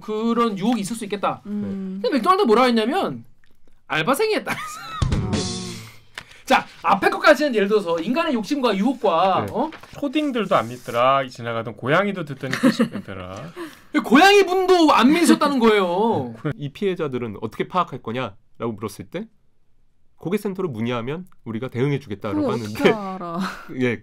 그런 유혹이 있을 수 있겠다. 근데 맥도날드 뭐라 했냐면 알바생이 했다. 자, 앞에 것까지는 예를 들어서 인간의 욕심과 유혹과 초딩들도 안 믿더라. 지나가던 고양이도 듣더니 믿더라. 고양이 분도 안 믿으셨다는 거예요. 이 피해자들은 어떻게 파악할 거냐라고 물었을 때 고객센터로 문의하면 우리가 대응해주겠다라고 하는데 어떻게 알아? 예.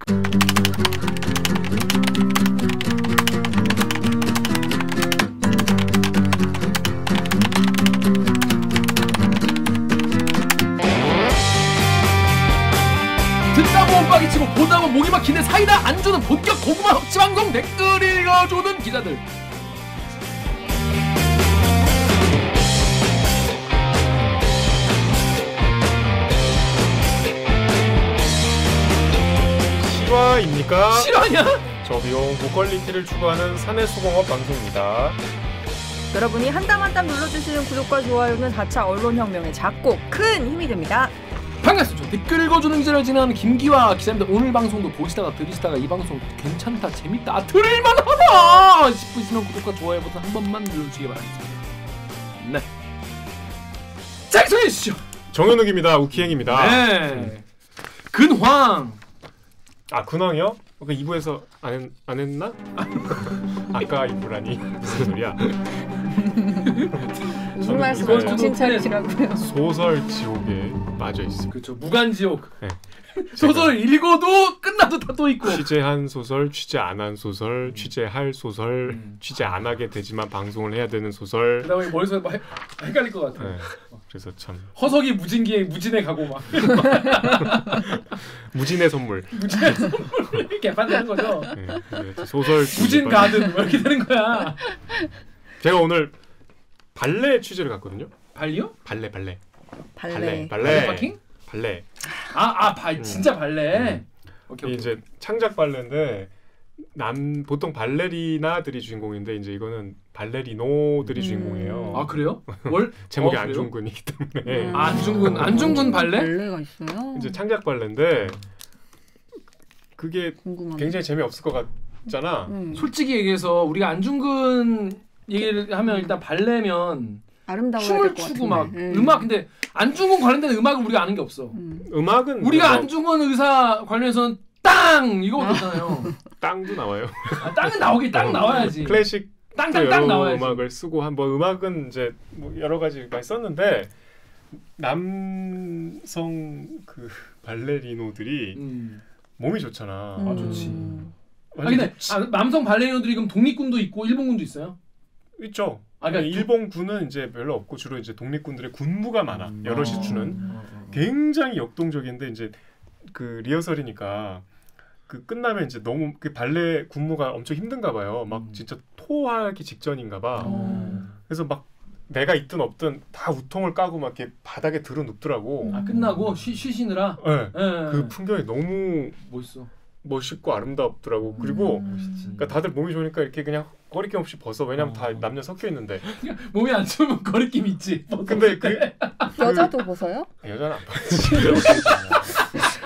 듣다 보면 빡이 치고 보다 보면 목이 막히는 사이다 안주는 본격 고구마 섭취 방송 댓글 읽어주는 기자들. 실화입니까? 실화냐? 저비용 고퀄리티를 추구하는 사내수공업 방송입니다. 여러분이 한 땀 한 땀 눌러주시는 구독과 좋아요는 4차 언론혁명의 작고 큰 힘이 됩니다. 반갑습니다. 댓글 읽어주는 기자를 진행하는 김기화 기자입니다. 오늘 방송도 보시다가 들으시다가 이 방송 괜찮다 재밌다 들을만하다 싶으시면 구독과 좋아요 버튼 한 번만 눌러주시기 바랍니다. 네. 자, 소개해주시죠. 정현욱입니다. 우키행입니다. 네. 근황. 아, 근황이요? 그 2부에서 안 했나? 아까 2부라니 무슨 소리야? 무슨 말씀을 정신 차리시라고요. 소설 지옥에 빠져 있습니다. 그렇죠. 무간지옥. 네. 소설 읽어도 끝나도 다 또 있고. 취재한 소설, 취재 안 한 소설, 취재할 소설, 취재 안 하게 되지만 방송을 해야 되는 소설. 그다음에 머릿속에 막 헷갈릴 것 같아. 네. 그래서 참 허석이 무진기에 무진에 가고 막 무진의 선물. 무진의 선물 개판되는 거죠. 네. 소설 무진 가든 뭐 이렇게 되는 거야. 제가 오늘 발레 취재를 갔거든요. 발리요? 발레. 발레 파킹? 발레. 진짜 발레. 오케이. 이제 창작 발레인데 보통 발레리나들이 주인공인데 이제 이거는 발레리노들이 주인공이에요. 아, 그래요? 제목이 안중근이기 때문에. 안중근 발레? 발레가 있어요? 이제 창작 발레인데 그게 궁금하네. 굉장히 재미없을 것 같잖아. 솔직히 얘기해서 우리가 안중근 얘기를 하면 일단 발레면 춤을 추고 막 음악, 근데 안중근 관련된 음악은 우리가 아는 게 없어. 음악은 우리가 안중근 의사 관련해서는 땅 이거만 있잖아요. 땅도 나와요. 땅은 땅 나와야지. 클래식 땅 나와야지. 음악을 쓰고 한번 음악은 이제 뭐 여러 가지 많이 썼는데 남성 그 발레리노들이 몸이 좋잖아. 아, 좋지. 근데 남성 발레리노들이 그럼 독립군도 있고 일본군도 있어요? 있죠. 그러니까 일본군은 이제 별로 없고 주로 이제 독립군들의 군무가 많아. 여럿이 추는 굉장히 역동적인데 이제 그 리허설이니까 그 끝나면 이제 너무 그 발레 군무가 엄청 힘든가 봐요. 막 진짜 토하기 직전인가 봐. 그래서 막 내가 있든 없든 다 우통을 까고 막 이렇게 바닥에 들어 눕더라고. 아, 끝나고 쉬시느라. 네. 그 풍경이 너무 멋있고 아름답더라고. 그리고 그러니까 다들 몸이 좋으니까 이렇게 그냥 거리낌 없이 벗어. 왜냐면 다 남녀 섞여 있는데. 몸이 안 좋으면 거리낌 있지. 근데 여자도 벗어요? 여자는 안 벗지.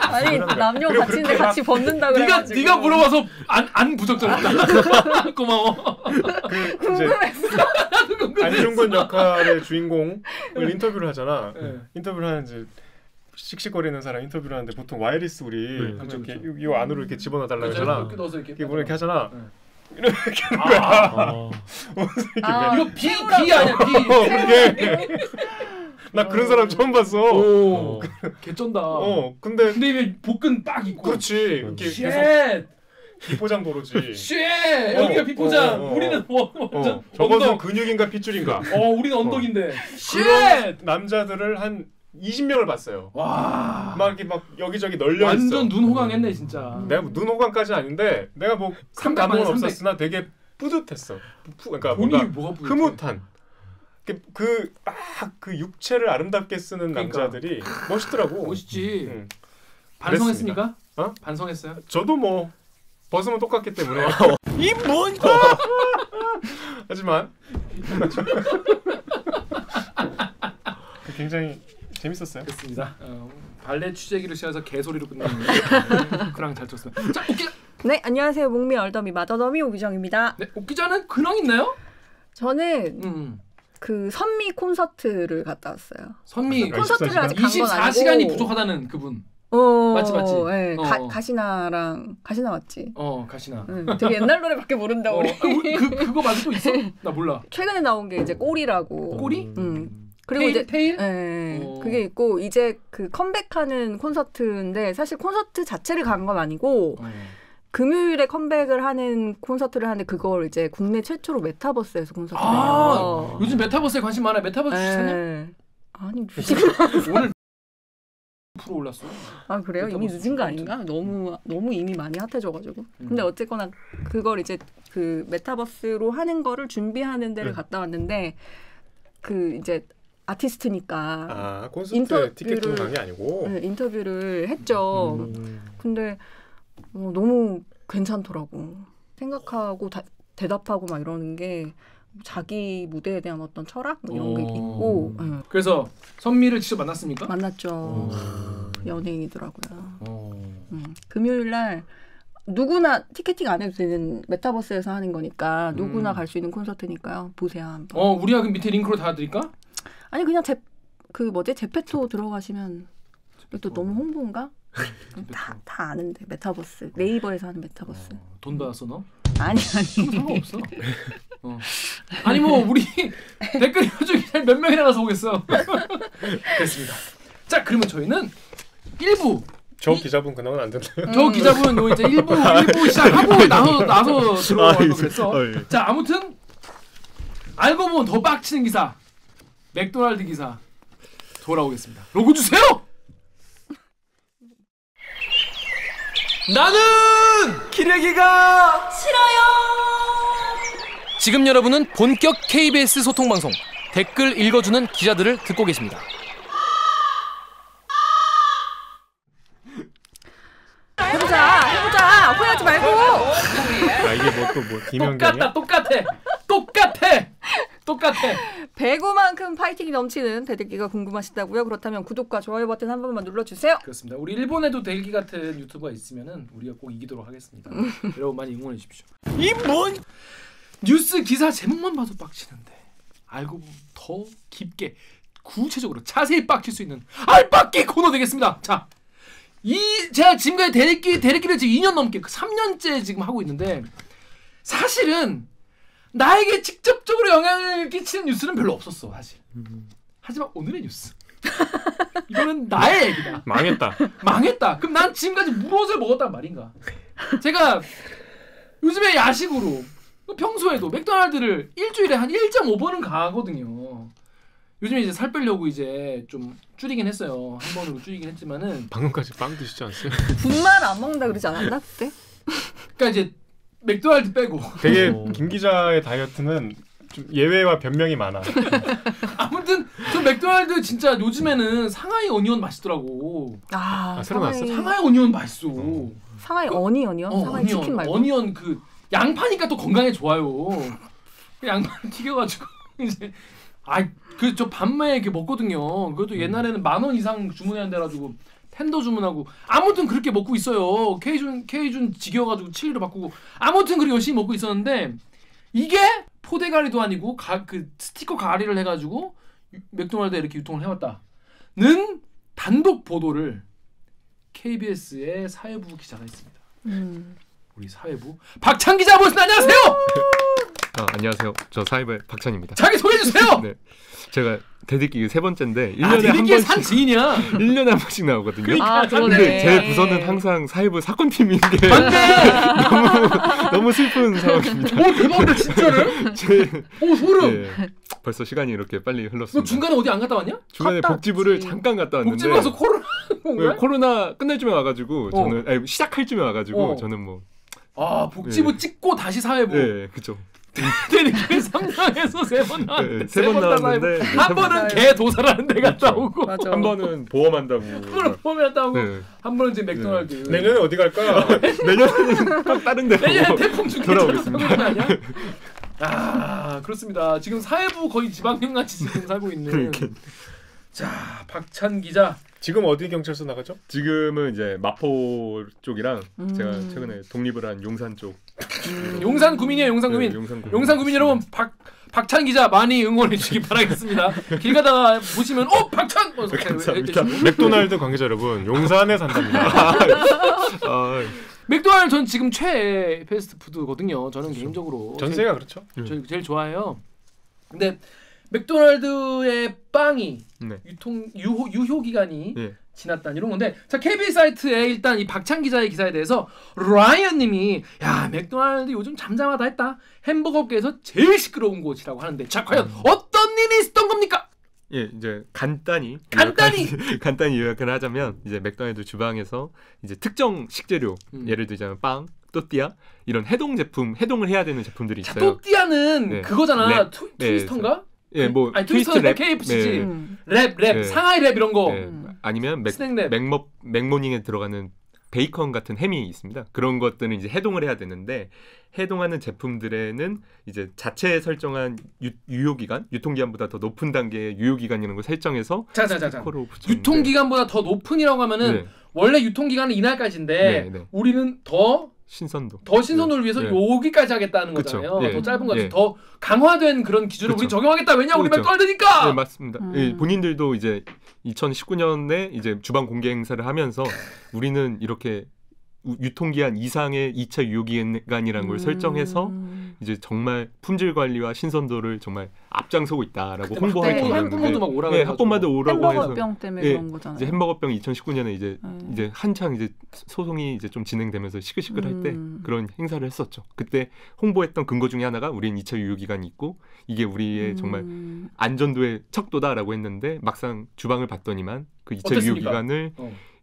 아니 남녀 같이 있는데 같이 벗는다 그래가지고. 네가 물어봐서 안 부적절했다. 고마워. 궁금했어. 안중근 역할의 주인공을 인터뷰를 하잖아. 인터뷰를 하는지 씩씩거리는 사람 인터뷰를 하는데 보통 와이리스 우리 이렇게 이 안으로 이렇게 집어넣어 달라고 하잖아. 이렇게 하잖아. 이렇게 하는 거야. 이거 비 아니야 비. 나 그런 사람 처음 봤어. 오, 개쩐다. 근데 이게 복근 빡 있고. 그렇지. 이렇게 쉣. 계속 비포장 도로지. 쉣. 여기가 비포장. 우리는 완전. 저것은 근육인가 핏줄인가. 우리는 언덕인데. 그런 남자들을 한 20명을 봤어요. 와. 막 이렇게 막 여기저기 널려 완전 있어. 완전 눈호강했네 진짜. 내가 눈 호강까지는 아닌데 내가 뭐 감동은 없었으나 되게 뿌듯했어. 그러니까 뭔가 흐뭇한. 그 육체를 아름답게 쓰는 남자들이 멋있더라고. 멋있지. 반성했습니까? 반성했어요? 저도 뭐 벗으면 똑같기 때문에. 이 뭔? 하지만 굉장히 재밌었어요. 그렇습니다. 발레 취재기로 시작해서 개소리로 끝나는 그랑 잘 쳤습니다. 자, 옥기자. 네, 안녕하세요. 목미 얼더미 마더더미 오기정입니다. 네, 옥기자는 근황 있나요? 저는 그 선미 콘서트를 갔다 왔어요. 선미 콘서트를 아직 간 건 아니고 24시간이 부족하다는 그분. 맞지. 네. 가시나 맞지. 가시나. 되게 옛날 노래밖에 모른다 우리. 그거 말고 또 있어? 나 몰라. 최근에 나온 게 이제 꼬리라고. 꼬리? 그리고 이제 테일? 그게 있고 이제 그 컴백하는 콘서트인데 사실 콘서트 자체를 간 건 아니고 금요일에 컴백을 하는 콘서트를 하는데 그걸 이제 국내 최초로 메타버스에서 콘서트를 해요. 요즘 메타버스에 관심 많아. 메타버스 주시냐? 아니 오늘 프로 올랐어. 아 그래요? 이미 늦은 거 아닌가? 너무 이미 많이 핫해져가지고. 근데 어쨌거나 그걸 이제 그 메타버스로 하는 거를 준비하는 데를 갔다 왔는데 그 이제 아티스트니까 콘서트 티켓 좀 간 게 아니고 인터뷰를 했죠. 근데 너무 괜찮더라고. 생각하고 대답하고 막 이러는 게 자기 무대에 대한 어떤 철학 이런 게 있고. 그래서 선미를 직접 만났습니까? 만났죠. 연예인이더라고요. 금요일 날 누구나 티켓팅 안 해도 되는 메타버스에서 하는 거니까 누구나 갈 수 있는 콘서트니까요. 보세요 한번. 우리가 그 밑에 링크로 달아드릴까? 아니 그냥 제페토 들어가시면 또 너무 홍보인가? 다 아는데 메타버스 네이버에서 하는 메타버스. 돈 받았어 너? 아니 상관없어. 아니 뭐 우리 댓글 읽어주기 몇 명이나 가서 보겠어. 됐습니다. 자 그러면 저희는 1부 저 기자분 그나마 안 된다요. 저 기자분 요 이제 1부 시작하고 나서 들어가고 그랬어. 자 아무튼 알고 보면 더 빡치는 기사 맥도날드 기사 돌아오겠습니다. 로고 주세요. 나는 기레기가 싫어요. 지금 여러분은 본격 KBS 소통 방송 댓글 읽어주는 기자들을 듣고 계십니다. 해보자 후회하지 말고. 이게 뭐 김연경이야? 똑같아. 배구만큼 파이팅이 넘치는 대들기가 궁금하시다고요? 그렇다면 구독과 좋아요 버튼 한 번만 눌러주세요. 그렇습니다. 우리 일본에도 대들기 같은 유튜버가 있으면은 우리가 꼭 이기도록 하겠습니다. 여러분 많이 응원해 주십시오. 이 뭔 뉴스 기사 제목만 봐도 빡치는데 알고 보면 더 깊게 구체적으로 자세히 빡칠 수 있는 알빡기 코너 되겠습니다. 자, 제가 지금까지 대들기를 지금 2년 넘게 3년째 지금 하고 있는데 사실은 나에게 직접적으로 영향을 끼치는 뉴스는 별로 없었어 사실. 하지만 오늘의 뉴스 이거는 나의 얘기다. 망했다. 그럼 난 지금까지 무엇을 먹었단 말인가? 제가 요즘에 야식으로 평소에도 맥도날드를 일주일에 한 1.5번은 가거든요. 요즘에 이제 살 빼려고 이제 좀 줄이긴 했어요. 한 번으로 줄이긴 했지만은 방금까지 빵 드시지 않았어요? 분말 안 먹는다 그러지 않았나 그때? 그러니까 이제 맥도날드 빼고 되게 김 기자의 다이어트는 좀 예외와 변명이 많아. 아무튼 저 맥도날드 진짜 요즘에는 상하이 어니언 맛있더라고. 새로 나왔어? 상하이 어니언 맛있어. 상하이 어니언이요? 상하이 치킨 말고? 어니언 그 양파니까 또 건강에 좋아요. 양파를 튀겨가지고 이제 저 밤에 이렇게 먹거든요. 그것도 옛날에는 10,000원 이상 주문해야 돼가지고 팬더 주문하고 아무튼 그렇게 먹고 있어요. K준 지겨워가지고 7리로 바꾸고 아무튼 그렇게 열심히 먹고 있었는데 이게 포대가리도 아니고 그 스티커 가리를 해가지고 맥도날드에 이렇게 유통을 해왔다는 단독 보도를 KBS의 사회부 기자가 했습니다. 우리 사회부 박찬 기자 모셨습니다. 안녕하세요. 안녕하세요. 저 사회부의 박찬입니다. 자기 소개해 주세요. 네, 제가 대들기 3번째인데 1년에 한 번씩 산 지인이야. 1년에 한 번씩 나오거든요. 그러네. 근데 제 부서는 항상 사회부 사건팀인 게 너무 슬픈 상황입니다. 대박이다 진짜로. 소름. 네, 벌써 시간이 이렇게 빨리 흘렀습니다. 너 중간에 어디 안 갔다 왔냐? 중간에 복지부를 잠깐 갔다 왔는데 복지부 가서 코로나 네, 코로나 끝날 쯤에 와가지고 저는 시작할 쯤에 와가지고 저는 뭐 복지부 찍고 다시 사회부. 네, 그죠. 대들기 3장에서 3번 나왔는데 3번 나왔는데 한 번은 개 도살하는 데 갔다 오고 한 번은 보험한다고 한 번은 보험한다고 한 번은 이제 맥도날드. 내년에 어디 갈까? 내년에는 꼭 다른 데로 내년에 태풍 돌아오겠습니다. 그렇습니다. 지금 사회부 거의 지방형같이 지금 살고 있는 자 박찬 기자. 지금 어디 경찰서 나가죠? 지금은 이제 마포 쪽이랑 제가 최근에 독립을 한 용산 쪽. 용산 구민이에요. 용산 구민. 네, 용산 구민 여러분 박찬 기자 많이 응원해 주시기 바라겠습니다. 길 가다가 보시면 박찬! 감사합니다. 맥도날드 관계자 여러분, 용산에 산답니다. 맥도날드 전 지금 최애 패스트푸드거든요. 저는 그렇죠. 개인적으로 전세가 그렇죠. 제일 좋아해요. 근데 맥도날드의 빵이 네. 유효 기간이 네. 지났다 이런 건데, 자 KBS 사이트에 일단 이 박찬 기자의 기사에 대해서 라이언님이 야 맥도날드 요즘 잠잠하다 했다. 햄버거 업계에서 제일 시끄러운 곳이라고 하는데, 자 과연 어떤 일이 있었던 겁니까? 예, 이제 간단히 요약을 하자면 이제 맥도날드 주방에서 이제 특정 식재료, 예를 들자면 빵, 또띠아 이런 해동 제품, 해동을 해야 되는 제품들이 있어요. 자, 또띠아는 네. 그거잖아. 랩. 트위스터인가? 예, 뭐 아니 트위스트 트위스터는 랩, KFC지. 네. 랩, 네. 상하이 랩 이런 거. 네. 아니면 스낵 랩. 맥모닝에 들어가는 베이컨 같은 햄이 있습니다. 그런 것들은 이제 해동을 해야 되는데, 해동하는 제품들에는 이제 자체에 설정한 유효기간, 유통기한보다 더 높은 단계의 유효기간이라는 걸 설정해서 스티커로 붙였는데, 유통기간보다 더 높은이라고 하면은 네. 원래 유통기간은 이날까지인데 네. 우리는 더 신선도를 네. 위해서 네. 여기까지 하겠다는 그쵸. 거잖아요. 예. 더 짧은 거, 예. 더 강화된 그런 기준을 우리 그쵸. 적용하겠다. 왜냐 우리 그쵸. 맥도날드니까. 네, 맞습니다. 예, 본인들도 이제 2019년에 이제 주방 공개 행사를 하면서 우리는 이렇게 유통기한 이상의 2차 유효기간이라는 걸 설정해서 이제 정말 품질 관리와 신선도를 정말 앞장서고 있다라고 홍보할 게 학부모도 막 오라고 해가지고, 학부모도 오라고 해서 햄버거병 때문에 그런 거잖아요. 이제 햄버거병 2019년에 이제 한창 이제 소송이 이제 좀 진행되면서 시끌시끌할 때 그런 행사를 했었죠. 그때 홍보했던 근거 중에 하나가 우리는 2차 유효기간이 있고 이게 우리의 정말 안전도의 척도다라고 했는데, 막상 주방을 봤더니만 그 2차 유효기간을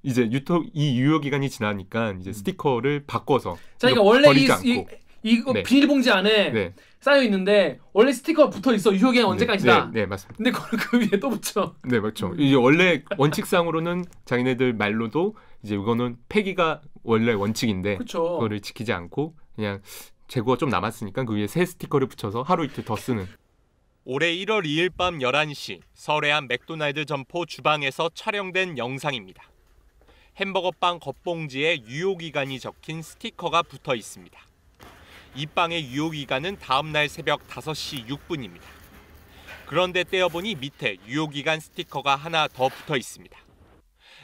이제 이 유효기간이 지나니까 이제 스티커를 바꿔서, 자, 그러니까 원래 버리지 않고. 이거 네. 비닐봉지 안에 네. 쌓여 있는데 원래 스티커가 붙어 있어. 유효기간 언제까지다. 네, 맞습니다. 근데 그걸 그 위에 또 붙여. 네, 맞죠. 이제 원래 원칙상으로는 자기네들 말로도 이제 이거는 폐기가 원래 원칙인데, 그쵸. 그거를 지키지 않고 그냥 재고가 좀 남았으니까 그 위에 새 스티커를 붙여서 하루 이틀 더 쓰는. 올해 1월 2일 밤 11시 서울의 맥도날드 점포 주방에서 촬영된 영상입니다. 햄버거 빵 겉봉지에 유효기간이 적힌 스티커가 붙어 있습니다. 이 빵의 유효기간은 다음날 새벽 5시 6분입니다. 그런데 떼어보니 밑에 유효기간 스티커가 하나 더 붙어 있습니다.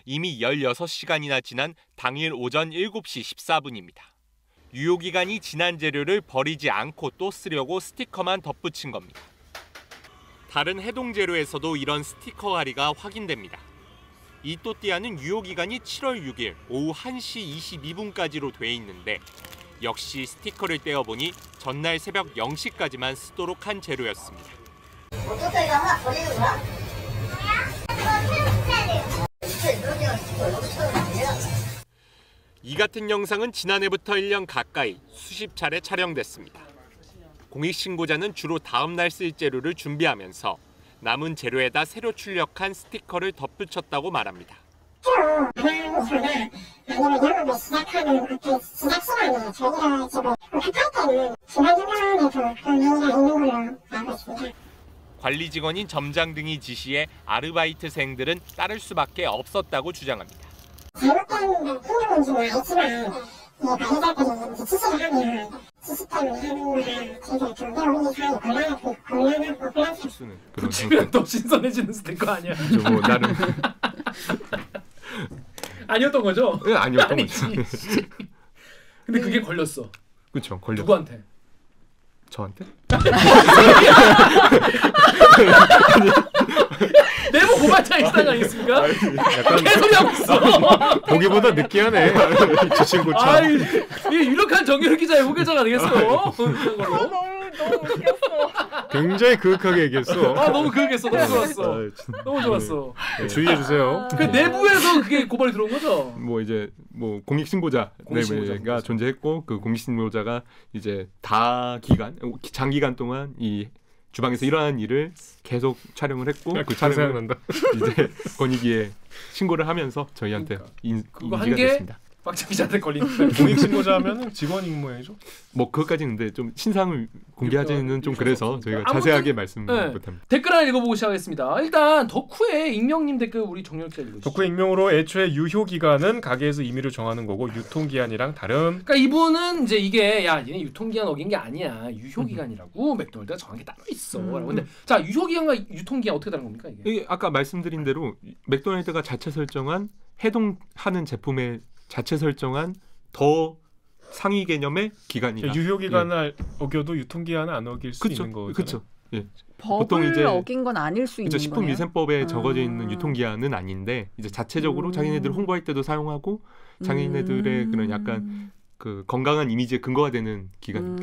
이미 16시간이나 지난 당일 오전 7시 14분입니다. 유효기간이 지난 재료를 버리지 않고 또 쓰려고 스티커만 덧붙인 겁니다. 다른 해동 재료에서도 이런 스티커 가리가 확인됩니다. 이 또띠아는 유효기간이 7월 6일 오후 1시 22분까지로 돼 있는데, 역시 스티커를 떼어보니 전날 새벽 0시까지만 쓰도록 한 재료였습니다. 어떻게 이거 하나 버리는 거야? 이 같은 영상은 지난해부터 1년 가까이 수십 차례 촬영됐습니다. 공익신고자는 주로 다음날 쓸 재료를 준비하면서 남은 재료에다 새로 출력한 스티커를 덧붙였다고 말합니다. 관리 직원인 점장 등이 지시해 아르바이트생들은 따를 수밖에 없었다고 주장합니다. 잘못된 행동인지는 알지만 관리자들이 지시를 하면 지시 때문에 하는 거라 저희가 경계원리 사이 곤란하고 쓰는 그런 붙이면 더 신선해지는 스티커 아니야? 좀 뭐 나름 아니었던 거죠? 네, 아니었던 거죠. 근데 그게 걸렸어. 그렇죠. 걸렸. 누구한테? 저한테? 내부 고발장 있다가 아니겠습니까? 약간 개소리하고 있어. 보기보다 느끼하네. 저 친구 참. 아이, 이 유력한 정유럽 기자의 후계자가 아니겠어? 너무 웃겼어. 굉장히 그윽하게 얘기했어. 아 너무 그러겠어. 너무 좋았어. 아, 참. 너무 좋았어. 네, 주의해 주세요. 그 내부에서 그게 고발이 들어온 거죠? 뭐 이제 뭐 공익신고자가 공익신고자. 존재했고, 그 공익신고자가 이제 장기간 동안 이 주방에서 일어난 일을 계속 촬영을 했고, 그 촬영을 생각난다. 이제 권익위에 신고를 하면서 저희한테 그거 한 인지가 게 됐습니다. 박찬 기자한테 걸리는 공익신고자 하면은 직원 임무해죠. 뭐 그것까지는 근데 좀 신상을 공개하지는 좀 그래서 저희가 아무튼, 자세하게 말씀 네. 못합니다. 댓글 하나 읽어보고 시작하겠습니다. 일단 덕후의 익명님 댓글 우리 정렬 기자 읽으시죠. 덕후 익명으로 애초에 유효 기간은 가게에서 임의로 정하는 거고 유통 기한이랑 다름. 그러니까 이분은 이제 이게 야 얘네 유통 기한 어긴 게 아니야. 유효 기간이라고 맥도날드가 정한 게 따로 있어. 근데 자 유효 기간과 유통 기한 어떻게 다른 겁니까 이게? 이게 아까 말씀드린 대로 맥도날드가 자체 설정한 해동하는 제품의 자체 설정한 더 상위 개념의 기간이다. 유효 기간을 어겨도 유통 기한은 안 어길 수 있는 거죠. 그렇죠. 예. 법을 이제 어긴 건 아닐 수 있는 거예요. 식품위생법에 적어져 있는 유통기한은 아닌데 이제 자체적으로 자기네들 홍보할 때도 사용하고 자기네들의 그런 약간 그 건강한 이미지에 근거가 되는 기간.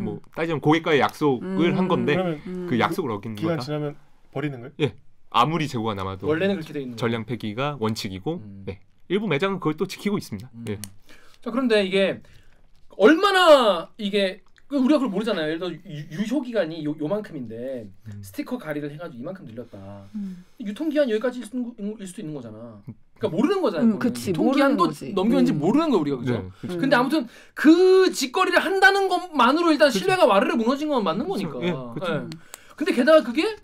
뭐 따지면 고객과의 약속을 한 건데 그 약속을 어긴 기간 거다. 지나면 버리는 거예요? 예. 아무리 재고가 남아도 원래는 그렇게 돼 있는 전량 폐기가 원칙이고 네. 일부 매장은 그걸 또 지키고 있습니다. 예. 자 그런데 이게 얼마나 이게 우리가 그걸 모르잖아요. 예를 들어 유효 기간이 요만큼인데 스티커 가리를 해가지고 이만큼 늘렸다. 유통 기한 여기까지일 수도 있는 거잖아. 그러니까 모르는 거잖아요. 그치, 유통 기한도 넘겼는지 모르는 거 우리가 그죠. 네, 그렇죠. 근데 아무튼 그 짓거리를 한다는 것만으로 일단 신뢰가 와르르 무너진 건 맞는 거니까. 예, 그렇죠. 예. 근데 게다가 그게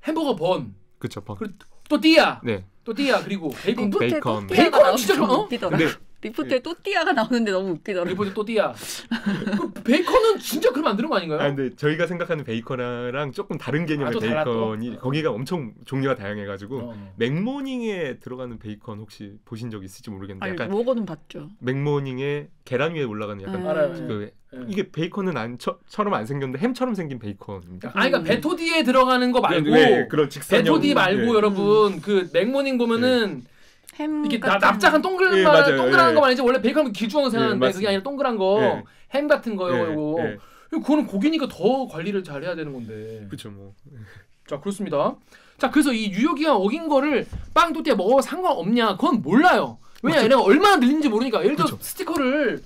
햄버거 번, 그렇죠. 그리고 또 띠아, 네. 또 띠아 그리고 베이컨. 리포트에 베이컨. 또띠아가 베이컨은 진짜 나오는데 어? 웃기더라. 근데 리포트에 또띠아가 나오는데 너무 웃기더라. 리포트 또 띠아. 그 베이컨은 진짜 그러면 안 되는 거 아닌가요? 아 근데 저희가 생각하는 베이컨이랑 조금 다른 개념의 또 달라, 베이컨이 또? 거기가 엄청 종류가 다양해가지고 맥모닝에 들어가는 베이컨 혹시 보신 적 있을지 모르겠는데 아니, 약간 먹어는 봤죠. 맥모닝에 계란 위에 올라가는 약간 알아요. 그 이게 베이컨은 처럼 안 생겼는데 햄처럼 생긴 베이컨입니다. 아니 그러니까 베토디에 들어가는 거 말고 네, 그런 직선형 베토디 말고 네. 여러분 그 맥모닝 보면은 햄 이게 같은 납작한 예, 맞아요. 동그란 예. 거 말이지 원래 베이컨은 길쭉한 거 생각하는데 예, 그게 아니라 동그란 거 햄 예. 같은 거예요 예, 이거. 예. 그거는 고기니까 더 관리를 잘 해야 되는 건데. 그렇죠 뭐. 자 그렇습니다. 자 그래서 이 유효기간 어긴 거를 빵 또띠아 먹어도 상관없냐? 그건 몰라요. 왜냐 얘네가 얼마나 늘린지 모르니까. 예를 들어 스티커를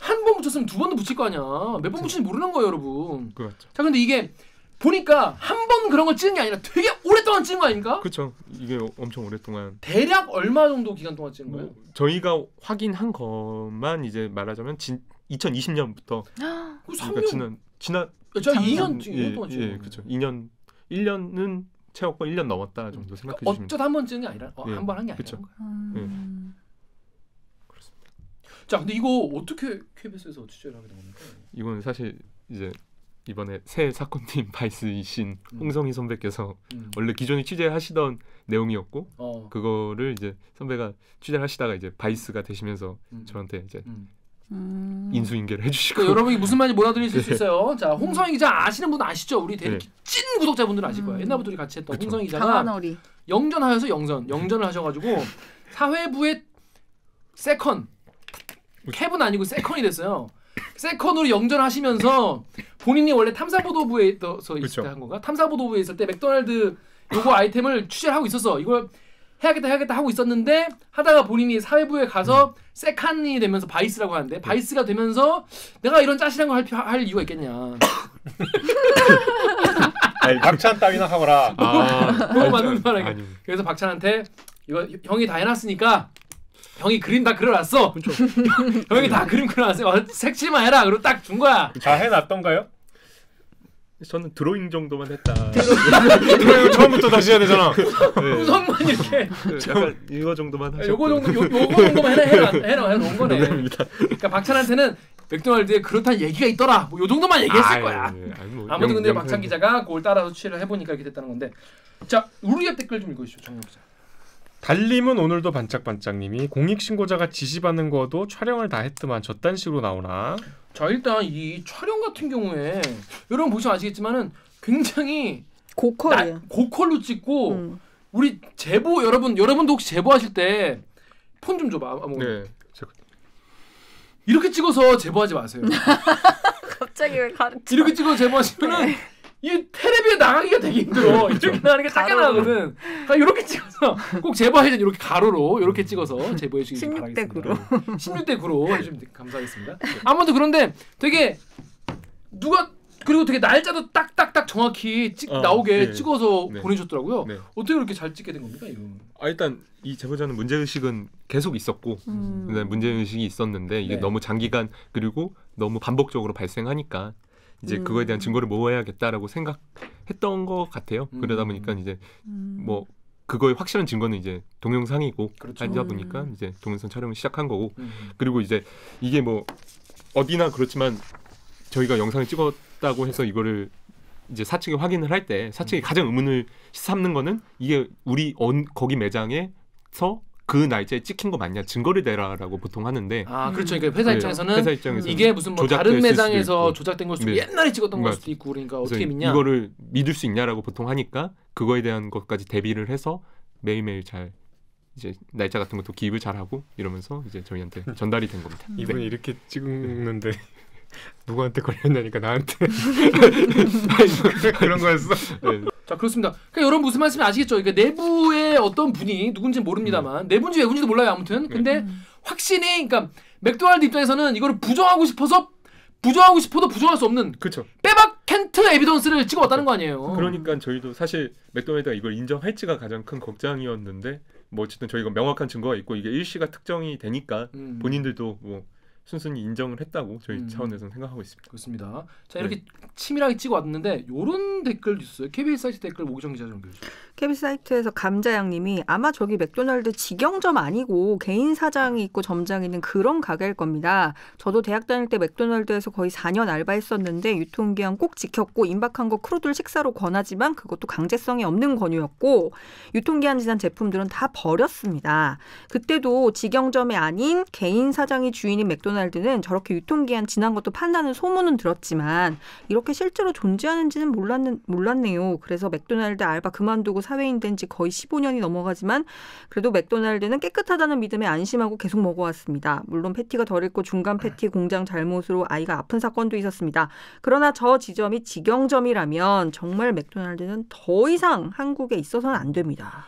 한 번 붙였으면 두 번도 붙일 거 아니야. 몇 번 붙일지 모르는 거예요 여러분. 그렇죠. 자 근데 이게 보니까 한 번 그런 걸 찍은 게 아니라 되게 오랫동안 찍은 거 아닙니까? 그렇죠. 이게 엄청 오랫동안 대략 얼마 정도 기간 동안 찍은 거예요? 저희가 확인한 것만 이제 말하자면 2020년부터 그 그러니까 3년. 지난 제가 2년 예, 동안 찍은 예, 거예요. 그렇죠. 1년은 채웠고 1년 넘었다 정도 생각해 주시면 어쩌다 한 번 찍은 게 아니라 예, 한 번 한 게 아니라. 그쵸. 그렇습니다. 자 근데 이거 어떻게 KBS에서 취재를 하게 된 겁니까? 이건 사실 이제 이번에 새 사건팀 바이스이신 홍성희 선배께서 원래 기존에 취재하시던 내용이었고 그거를 이제 선배가 취재를 하시다가 이제 바이스가 되시면서 저한테 이제 인수인계를 해주시고 그러니까 여러분이 무슨 말인지 몰아드릴 수 네. 있어요. 자 홍성희 기자 아시는 분 아시죠? 우리 네. 찐 구독자분들은 아실 거예요. 옛날부터 우리 같이 했던 그쵸. 홍성희 기자가 강한어리. 영전하여서 영전을 하셔가지고 사회부의 세컨 캡은 아니고 세컨이 됐어요. 세컨으로 영전하시면서 본인이 원래 탐사보도부에 있어서 있을 때 한 건가? 탐사보도부에 있을 때 맥도날드 요거 아이템을 취재를 하고 있었어. 이걸 해야겠다 하고 있었는데 하다가 본인이 사회부에 가서 세칸이 되면서 바이스라고 하는데 바이스가 되면서 내가 이런 짜실한 거 할 이유가 있겠냐. 박찬 따위나 하거라. 그거 맞는 말이야. 아니, 그래서 박찬한테 이거 형이 다 해놨으니까 형이 그림 다 그려놨어. 형이 다 그림 그려놨어. 색칠만 해라. 그리고 딱 준 거야. 다 해놨던가요? 저는 드로잉 정도만 했다. 드로잉 처음부터 다시 해야 되잖아. 네. 우선만 이렇게. 약간 이거 정도만 하셨고. 요거 정도만 해놓은 거네. 그러니까 박찬한테는 맥도날드에 그렇다는 얘기가 있더라. 뭐 요 정도만 얘기했을 거야. 뭐 아무튼 근데 박찬 기자가 그걸 따라서 취재를 해보니까 이렇게 됐다는 건데. 자 우리 앱 댓글 좀 읽어주시죠, 정영 기자. 달님은 오늘도 반짝반짝님이 공익신고자가 지시받는 거도 촬영을 다 했더만 저딴 식으로 나오나? 자 일단 이 촬영 같은 경우에 여러분 보시면 아시겠지만은 굉장히 고퀄이에요. 고퀄로 찍고 우리 제보 여러분도 혹시 제보하실 때 폰 좀 줘봐. 네. 이렇게 찍어서 제보하지 마세요. 갑자기 왜 가르쳐? 이렇게 찍어서 제보하시면은 이 텔레비에 나가기가 되게 힘들어. 이렇게 나가는 게 작게 나거든. 이렇게 찍어서 꼭 제보할 때 이렇게 가로로 이렇게 찍어서 제보해 주시기 16대 바라겠습니다. 16대 9로 해주시면 감사하겠습니다. 아무튼 그런데 되게 누가 그리고 되게 날짜도 딱딱딱 정확히 나오게 네. 찍어서 네. 보내셨더라고요. 네. 어떻게 그렇게 잘 찍게 된 겁니까, 이거? 일단 이 제보자는 문제의식은 계속 있었고 문제의식이 있었는데 이게 네. 너무 장기간 그리고 너무 반복적으로 발생하니까 이제 그거에 대한 증거를 모아야겠다라고 생각했던 것 같아요. 그러다 보니까 이제 뭐 그거의 확실한 증거는 이제 동영상이고 그렇죠. 하다 보니까 이제 동영상 촬영을 시작한 거고 그리고 이제 이게 뭐 어디나 그렇지만 저희가 영상을 찍었다고 해서 이거를 이제 사측이 확인을 할 때 사측이 가장 의문을 삼는 거는 이게 우리 거기 매장에서 그 날짜에 찍힌 거 맞냐 증거를 대라라고 보통 하는데 그렇죠. 그러니까 회사 입장에서는 회사 입장에서 이게 무슨 뭐 조작됐을 다른 수도 매장에서 있고. 조작된 걸 수도 네. 옛날에 찍었던 걸 맞아. 수도 있고 그러니까 그래서 어떻게 믿냐? 이거를 믿을 수 있냐라고 보통 하니까 그거에 대한 것까지 대비를 해서 매일매일 잘 이제 날짜 같은 것도 기입을 잘 하고 이러면서 이제 저희한테 전달이 된 겁니다. 이분이 이렇게 찍는데 누구한테 걸렸냐니까 나한테 그런 거였어. 네. 자 그렇습니다. 그러니까 여러분 무슨 말씀인지 아시겠죠? 그러니까 내부에 어떤 분이 누군지는 모릅니다만 내분지 외분지도 몰라요 아무튼. 근데 확신이 그러니까 맥도날드 입장에서는 이거를 부정하고 싶어도 부정할 수 없는 그렇죠. 빼박 캔트 에비던스를 찍어왔다는 거 아니에요. 그러니까 저희도 사실 맥도날드가 이걸 인정할지가 가장 큰 걱정이었는데 뭐 어쨌든 저희가 명확한 증거가 있고 이게 일시가 특정이 되니까 본인들도 뭐 순순히 인정을 했다고 저희 차원에서는 생각하고 있습니다. 그렇습니다. 자 이렇게 치밀하게 찍어 왔는데 요런 댓글도 있어요. KBS 사이트 댓글 오기정 기자 좀 읽어주세요. KBS 사이트에서 감자양님이 아마 저기 맥도날드 직영점 아니고 개인 사장이 있고 점장이 있는 그런 가게일 겁니다. 저도 대학 다닐 때 맥도날드에서 거의 4년 알바했었는데 유통기한 꼭 지켰고 임박한 거 크루들 식사로 권하지만 그것도 강제성이 없는 권유였고 유통기한 지난 제품들은 다 버렸습니다. 그때도 직영점이 아닌 개인 사장이 주인인 맥도날드는 저렇게 유통기한 지난 것도 판다는 소문은 들었지만 이렇게 실제로 존재하는지는 몰랐네요. 그래서 맥도날드 알바 그만두고 사회인 된 지 거의 15년이 넘어가지만 그래도 맥도날드는 깨끗하다는 믿음에 안심하고 계속 먹어왔습니다. 물론 패티가 덜 익고 중간 패티 공장 잘못으로 아이가 아픈 사건도 있었습니다. 그러나 저 지점이 직영점이라면 정말 맥도날드는 더 이상 한국에 있어서는 안 됩니다.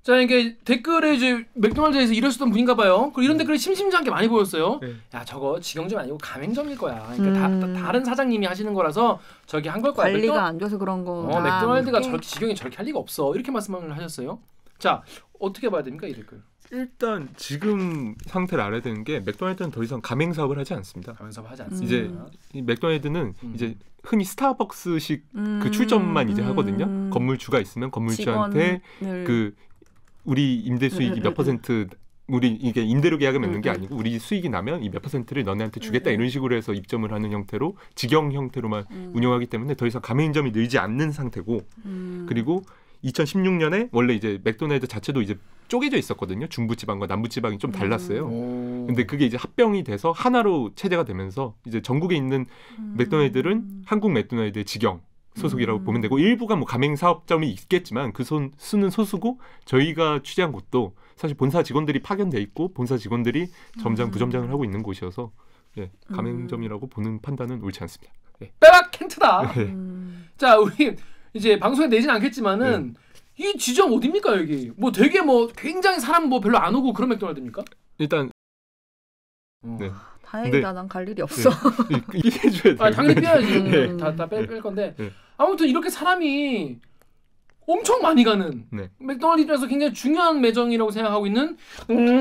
자 이게 댓글에 이제 맥도날드에서 일하셨던 분인가 봐요. 그리고 이런 댓글이 심심찮게 많이 보였어요. 네. 야 저거 직영점 아니고 가맹점일 거야. 그러니까 다른 사장님이 하시는 거라서 저기 한 걸 거야. 관리가 안 돼서 그런 거. 맥도날드가 저렇게 직영이 저렇게 할 리가 없어. 이렇게 말씀을 하셨어요. 자 어떻게 봐야 됩니까 이 댓글? 일단 지금 상태를 알아야 되는 게 맥도날드는 더 이상 가맹 사업을 하지 않습니다. 가맹 사업 하지 않습니다. 이제 이 맥도날드는 이제 흔히 스타벅스식 그 출점만 이제 하거든요. 건물주가 있으면 건물주한테 그 우리 임대 수익이 몇 퍼센트 우리 이게 임대료 계약을 맺는 게 아니고 우리 수익이 나면 이 몇 퍼센트를 너네한테 주겠다 이런 식으로 해서 입점을 하는 형태로 직영 형태로만 운영하기 때문에 더 이상 가맹점이 늘지 않는 상태고 그리고 2016년에 원래 이제 맥도날드 자체도 이제 쪼개져 있었거든요. 중부지방과 남부지방이 좀 달랐어요. 근데 그게 이제 합병이 돼서 하나로 체제가 되면서 이제 전국에 있는 맥도날드는 한국 맥도날드의 직영 소속이라고 보면 되고 일부가 뭐 가맹 사업점이 있겠지만 그 수는 소수고 저희가 취재한 곳도 사실 본사 직원들이 파견돼 있고 본사 직원들이 점장 부점장을 하고 있는 곳이어서 예, 가맹점이라고 보는 판단은 옳지 않습니다. 예. 빼박 캔트다. 네. 자 우리 이제 방송에 내진 않겠지만은 이 지점 어디입니까 여기? 뭐 되게 뭐 굉장히 사람 뭐 별로 안 오고 그런 맥도날드입니까? 일단 네. 다행이다. 난 갈 일이 없어. 이해해줘야 돼요. 당연히 빼야지. 네. 다 뺄 건데 네. 아무튼 이렇게 사람이 엄청 많이 가는 네. 맥도날드 입장에서 굉장히 중요한 매장이라고 생각하고 있는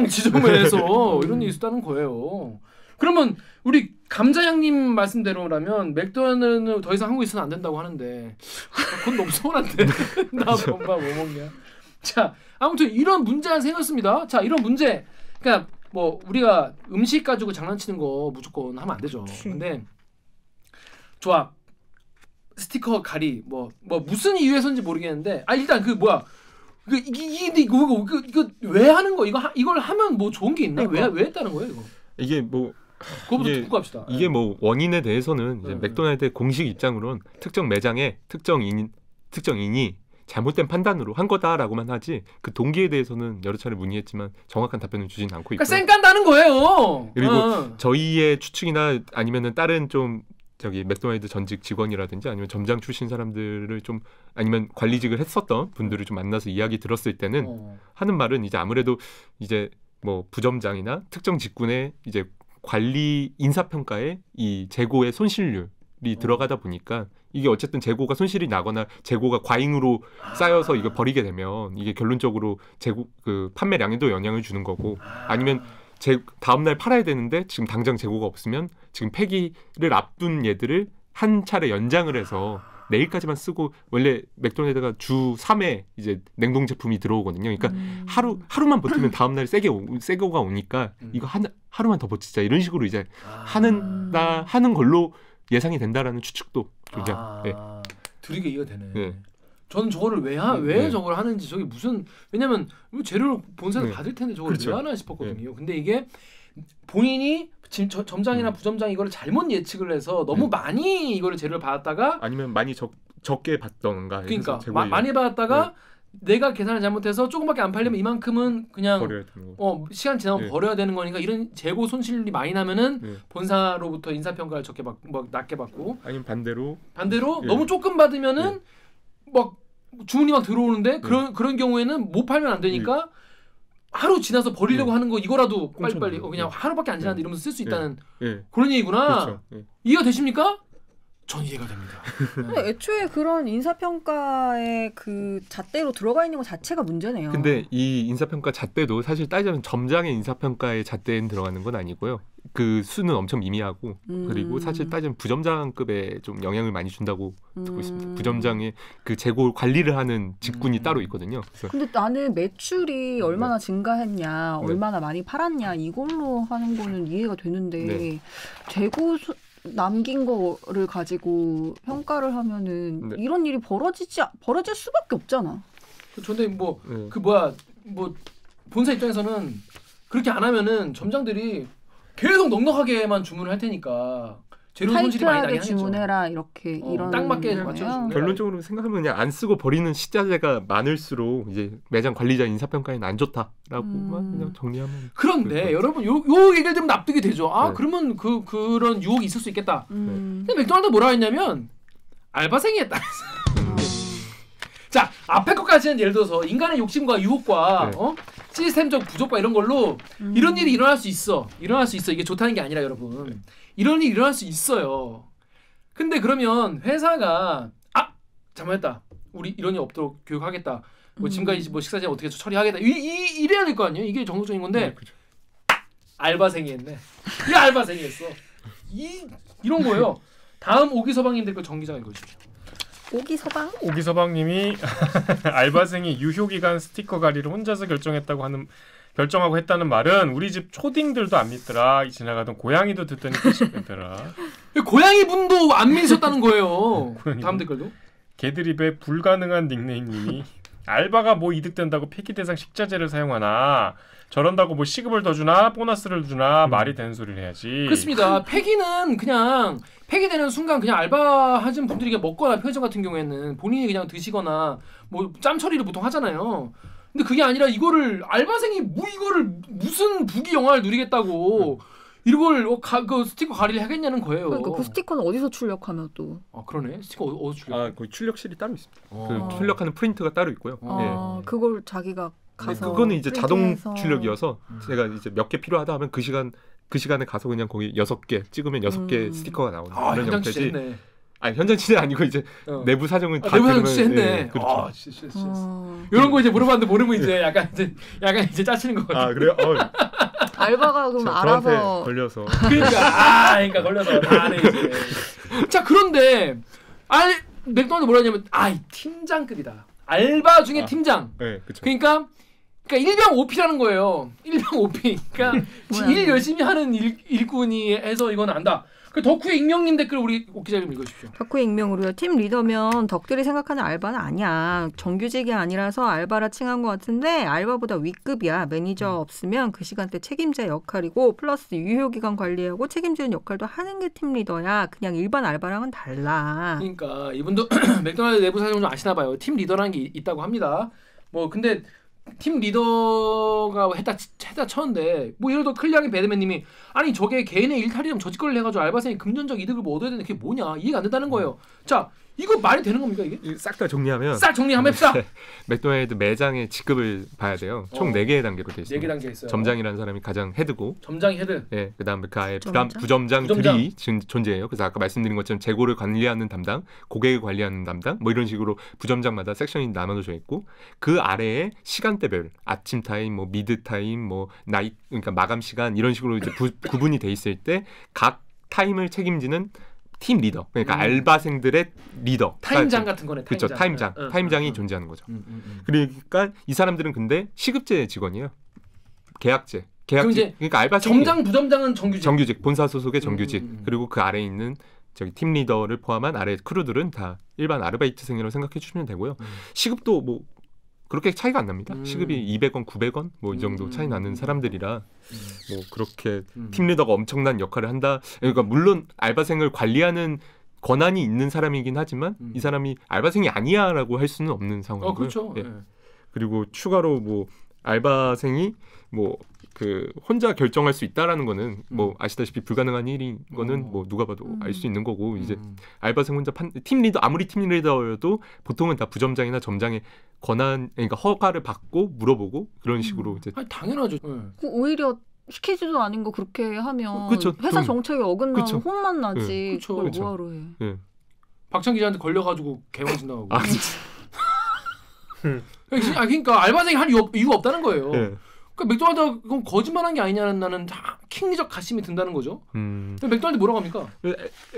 지점에서 이런 일이 있었다는 거예요. 그러면 우리 감자양님 말씀대로라면 맥도날드는 더 이상 한국에 있어는 안 된다고 하는데 그건 너무 서운한데 나 엄마 뭐 먹냐. 자 아무튼 이런 문제가 생겼습니다. 자 이런 문제 그러니까 뭐 우리가 음식 가지고 장난치는 거 무조건 하면 안 되죠. 근데 좋아 스티커 가리 뭐 무슨 이유에서인지 모르겠는데 일단 그 뭐야 이거 왜 하는 거 이걸 하면 뭐 좋은 게 있나? 왜 했다는 거예요 이거? 이게 뭐 그거부터 듣고 갑시다. 이게 뭐 원인에 대해서는 이제 맥도날드의 공식 입장으로는 특정 매장에 특정인이 잘못된 판단으로 한 거다라고만 하지 그 동기에 대해서는 여러 차례 문의했지만 정확한 답변을 주진 않고 있고요. 그러니까 쌩 깐다는 거예요. 그리고 저희의 추측이나 아니면은 다른 좀 저기 맥도날드 전직 직원이라든지 아니면 점장 출신 사람들을 좀 아니면 관리직을 했었던 분들을 좀 만나서 이야기 들었을 때는 하는 말은 이제 아무래도 이제 뭐 부점장이나 특정 직군의 이제 관리 인사평가의 이 재고의 손실률 들어가다 보니까 이게 어쨌든 재고가 손실이 나거나 재고가 과잉으로 쌓여서 이거 버리게 되면 이게 결론적으로 재고 그 판매량에도 영향을 주는 거고 아니면 다음날 팔아야 되는데 지금 당장 재고가 없으면 지금 폐기를 앞둔 얘들을 한 차례 연장을 해서 내일까지만 쓰고 원래 맥도날드가 주 3회 이제 냉동 제품이 들어오거든요. 그러니까 하루만 버티면 다음 날 새거가 오니까 이거 하루만 더 버티자 이런 식으로 이제 하는 걸로 예상이 된다라는 추측도 그냥 들이게 이해가 되네. 네. 저는 저거를 왜 저걸 하는지 저게 무슨 왜냐면 재료를 본사에서 받을 텐데 저걸 그렇죠. 왜 하나 싶었거든요. 근데 이게 본인이 지금 점장이나 부점장이 이거를 잘못 예측을 해서 너무 많이 이거를 재료를 받았다가 아니면 많이 적게 받던가 그러니까 많이 받았다가 내가 계산을 잘못해서 조금밖에 안 팔리면 이만큼은 그냥 버려야 되는 거. 시간 지나면 버려야 되는 거니까 이런 재고 손실이 많이 나면은 본사로부터 인사평가를 적게 받고 뭐 낮게 받고 아니면 반대로 너무 조금 받으면은 막 주문이 막 들어오는데 그런 경우에는 못 팔면 안 되니까 하루 지나서 버리려고 하는 거 이거라도 빨리빨리 그냥 하루밖에 안 지났는데 이러면서 쓸 수 있다는 그런 얘기구나. 그렇죠. 이해가 되십니까? 전 이해가 됩니다. 근데 애초에 그런 인사평가의 그 잣대로 들어가 있는 것 자체가 문제네요. 근데 이 인사평가 잣대도 사실 따지면 점장의 인사평가의 잣대는 들어가는 건 아니고요. 그 수는 엄청 미미하고 그리고 사실 따지면 부점장급에 좀 영향을 많이 준다고 듣고 있습니다. 부점장의 그 재고 관리를 하는 직군이 따로 있거든요. 그래서 근데 나는 매출이 얼마나 증가했냐, 얼마나 많이 팔았냐 이걸로 하는 거는 이해가 되는데 재고 남긴 거를 가지고 평가를 하면은 이런 일이 벌어질 수밖에 없잖아. 근데 뭐 본사 입장에서는 그렇게 안 하면은 점장들이 계속 넉넉하게만 주문을 할 테니까 재료 손실이 많이 나게 하겠죠. 주문해라 이렇게 이런 딱 맞게 맞춰주는 결론적으로 생각하면 그냥 안 쓰고 버리는 식자재가 많을수록 이제 매장 관리자 인사평가에는 안 좋다라고만 그냥 정리하면. 그런데 여러분 요 얘기를 들으면 납득이 되죠. 그러면 그런 유혹이 있을 수 있겠다. 근데 맥도날드 뭐라 했냐면 알바생이 했다. 자 앞에 것까지는 예를 들어서 인간의 욕심과 유혹과 시스템적 부족과 이런 걸로 이런 일이 일어날 수 있어. 이게 좋다는 게 아니라 여러분. 이런 일이 일어날 수 있어요. 근데 그러면 회사가 잘못했다. 우리 이런 일 없도록 교육하겠다. 뭐 지금까지 뭐 식사제 어떻게 처리하겠다. 이래야 될 거 아니에요. 이게 정석적인 건데 알바생이 했네. 이 알바생이 했어. 이런 거예요. 다음 오기서방님들 거 정기자가 읽어주십시오. 오기서방님이 알바생이 유효기간 스티커 가리를 혼자서 결정하고 했다는 말은 우리 집 초딩들도 안 믿더라. 지나가던 고양이도 듣더니 끄집더라. 고양이 분도 안 믿으셨다는 거예요. 다음 댓글도 개드립의 불가능한 닉네임님이 알바가 뭐 이득된다고 폐기 대상 식자재를 사용하나 저런다고 뭐 시급을 더 주나 보너스를 주나 말이 되는 소리를 해야지. 그렇습니다. 폐기는 그냥 폐기되는 순간 그냥 알바하신 분들이 먹거나 편의점 같은 경우에는 본인이 그냥 드시거나 뭐 짬 처리를 보통 하잖아요. 근데 그게 아니라 이거를 알바생이 이거를 무슨 부귀영화를 누리겠다고 이걸 그 스티커 가리를 하겠냐는 거예요. 그러니까 그 스티커는 어디서 출력하면 또? 그러네. 스티커 어디서 출력? 거기 출력실이 따로 있습니다. 그 출력하는 프린터가 따로 있고요. 그걸 자기가 가서 그거는 이제 자동 프린트해서. 출력이어서 제가 이제 몇 개 필요하다 하면 그 시간에 가서 그냥 거기 6개 찍으면 6개 스티커가 나오는 그런 현장 형태지. 취재했네. 아니 현장 취재 아니고 이제 내부 사정은 다 내부 사정 취재했네. 그렇죠. 이런 거 이제 물어봤는데 모르면 이제 약간 이제 짜치는 거 같아. 그래요? 알바가 그럼 알아서 걸려서. 그러니까 걸려서 다 하네 이제. 자 그런데 맥도날드 뭐라 하냐면 이 팀장급이다. 알바 중에 팀장. 네, 그렇죠. 그러니까 일병 OP라는 거예요. 일병 OP. 그러니까 일 열심히 하는 일꾼이 해서 이건 안다. 그 덕후의 익명님 댓글 우리 옥 기자님 읽어주십시오. 덕후의 익명으로요. 팀 리더면 덕들이 생각하는 알바는 아니야. 정규직이 아니라서 알바라 칭한 것 같은데 알바보다 윗급이야. 매니저 없으면 그 시간대 책임자 역할이고 플러스 유효기간 관리하고 책임지는 역할도 하는 게 팀 리더야. 그냥 일반 알바랑은 달라. 그러니까 이분도 맥도날드 내부 사정 좀 아시나 봐요. 팀 리더라는 게 있다고 합니다. 뭐 근데 팀 리더가 했다 쳤는데 뭐 예를 들어 클리앙의 배드맨님이 아니 저게 개인의 일탈이면 저짓거리를 해가지고 알바생이 금전적 이득을 뭐 얻어야 되는데 그게 뭐냐 이해가 안 된다는 거예요. 자 이거 말이 되는 겁니까 이게? 싹 다 정리하면 싹 정리 한번 해봅시다. 맥도날드 매장의 직급을 봐야 돼요. 총 4개의 단계로 돼 있어요. 4개 단계 있어요. 점장이라는 사람이 가장 헤드고, 점장이 헤드. 예, 그다음에 그 아예 점장? 부점장들이 존재해요. 그래서 아까 말씀드린 것처럼 재고를 관리하는 담당, 고객을 관리하는 담당, 뭐 이런 식으로 부점장마다 섹션이 나눠져 있고, 그 아래에 시간대별 아침 타임, 뭐 미드 타임, 뭐 나이, 그러니까 마감 시간 이런 식으로 이제 구분이 돼 있을 때 각 타임을 책임지는 팀 리더, 그러니까 알바생들의 리더, 타임장 같은 거네. 그렇죠. 타임장, 타임장이 존재하는 거죠. 그러니까 이 사람들은 근데 시급제 직원이에요. 계약제. 그러니까 알바생. 점장, 부점장은 정규직. 정규직, 본사 소속의 정규직. 그리고 그 아래에 있는 저기 팀 리더를 포함한 아래 크루들은 다 일반 아르바이트생이라고 생각해 주시면 되고요. 시급도 뭐 그렇게 차이가 안 납니다. 시급이 200원, 900원 뭐 이 정도 차이 나는 사람들이라 뭐 그렇게 팀 리더가 엄청난 역할을 한다. 그러니까 물론 알바생을 관리하는 권한이 있는 사람이긴 하지만 이 사람이 알바생이 아니야라고 할 수는 없는 상황이고요. 그렇죠. 예. 그리고 추가로 뭐 알바생이 뭐 그 혼자 결정할 수 있다라는 거는 뭐 아시다시피 불가능한 일인 거는 뭐 누가 봐도 알 수 있는 거고 이제 알바생 혼자 팀 리더 아무리 팀 리더여도 보통은 다 부점장이나 점장의 권한 그러니까 허가를 받고 물어보고 그런 식으로 이제 아니, 당연하죠. 오히려 시키지도 않은 거 그렇게 하면 그쵸. 회사 정책에 어긋나면 그쵸. 혼만 나지. 그쵸. 그걸 그쵸. 뭐하러 해. 예. 박찬 기자한테 걸려가지고 개망신 나가고. 아, 진짜. 그러니까 알바생이 할 이유가 없다는 거예요. 예. 그러니까 맥도날드가 그건 거짓말한 게 아니냐는 나는 킹리적 가심이 든다는 거죠. 맥도날드 뭐라고 합니까?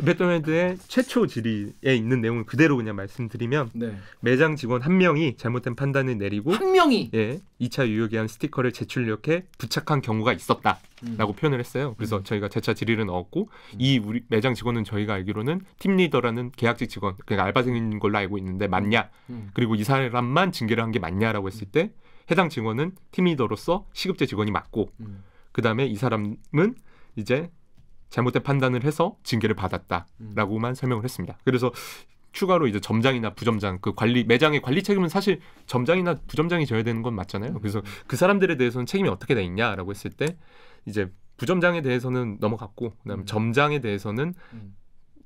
맥도날드의 최초 질의에 있는 내용을 그대로 그냥 말씀드리면 네. 매장 직원 1명이 잘못된 판단을 내리고 한 명이 2차 유효기한 스티커를 제출력해 부착한 경우가 있었다라고 표현을 했어요. 그래서 저희가 재차 질의를 넣었고 이 우리 매장 직원은 저희가 알기로는 팀 리더라는 계약직 직원, 그러니까 알바생인 걸로 알고 있는데 맞냐? 그리고 이 사람만 징계를 한 게 맞냐라고 했을 때 해당 직원은 팀 리더로서 시급제 직원이 맞고 그 다음에 이 사람은 이제 잘못된 판단을 해서 징계를 받았다라고만 설명을 했습니다. 그래서 추가로 이제 점장이나 부점장 그 관리 매장의 관리 책임은 사실 점장이나 부점장이 져야 되는 건 맞잖아요. 그래서 그 사람들에 대해서는 책임이 어떻게 돼 있냐라고 했을 때 이제 부점장에 대해서는 넘어갔고 그다음에 점장에 대해서는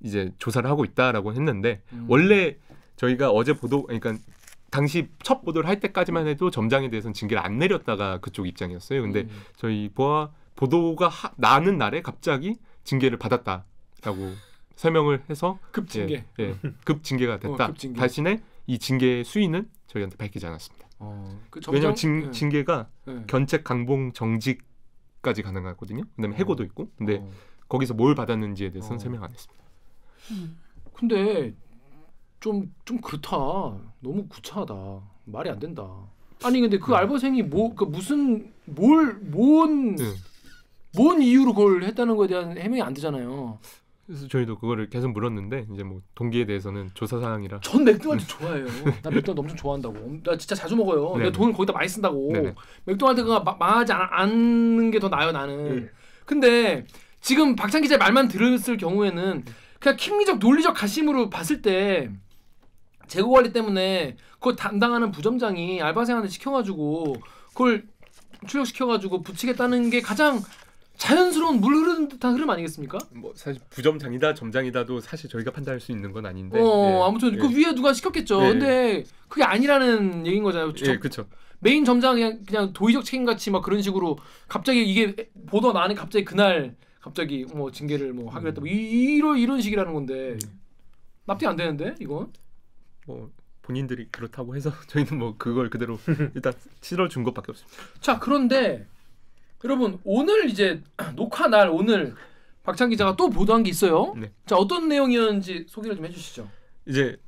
이제 조사를 하고 있다라고 했는데 원래 저희가 어제 그러니까 당시 첫 보도를 할 때까지만 해도 점장에 대해서는 징계를 안 내렸다가 그쪽 입장이었어요. 근데 저희 보도가 나는 날에 갑자기 징계를 받았다라고 설명을 해서 급징계. 급 징계가 됐다. 급징계. 대신에 이 징계의 수위는 저희한테 밝히지 않았습니다. 그 왜냐하면 징계가 견책, 강봉, 정직까지 가능하거든요. 그다음에 해고도 있고. 근데 거기서 뭘 받았는지에 대해서는 설명 안 했습니다. 근데 좀 그렇다. 너무 구차하다. 말이 안 된다. 아니 근데 그 알바생이 뭔 이유로 그걸 했다는 거에 대한 해명이 안 되잖아요. 그래서 저희도 그거를 계속 물었는데 이제 뭐 동기에 대해서는 조사 사항이라. 전 맥도날드 좋아해요. 나 맥도날드 엄청 좋아한다고. 나 진짜 자주 먹어요. 네네. 내 돈을 거기다 많이 쓴다고. 네네. 맥도날드가 망하지 않는 게 더 나아요 나는. 근데 지금 박찬 기자의 말만 들었을 경우에는 그냥 킹리적 논리적 가심으로 봤을 때 재고 관리 때문에 그걸 담당하는 부점장이 알바생한테 시켜가지고 그걸 출력시켜가지고 붙이겠다는 게 가장 자연스러운 물 흐르는 듯한 흐름 아니겠습니까? 뭐 사실 부점장이다 점장이다도 사실 저희가 판단할 수 있는 건 아닌데. 아무튼 그 위에 누가 시켰겠죠. 근데 그게 아니라는 얘기인 거잖아요. 그렇죠. 메인 점장이 그냥 도의적 책임 같이 막 그런 식으로 갑자기 이게 보도 나는 갑자기 그날 갑자기 뭐 징계를 뭐 하기로 했다. 뭐 이런 식이라는 건데 납득이 안 되는데 이건. 뭐 본인들이 그렇다고 해서 저희는 뭐 그걸 그대로 일단 실어준 것밖에 없습니다. 자 그런데 여러분 오늘 이제 녹화 날 오늘 박찬 기자가 또 보도한 게 있어요. 네. 자 어떤 내용이었는지 소개를 좀 해주시죠. 이제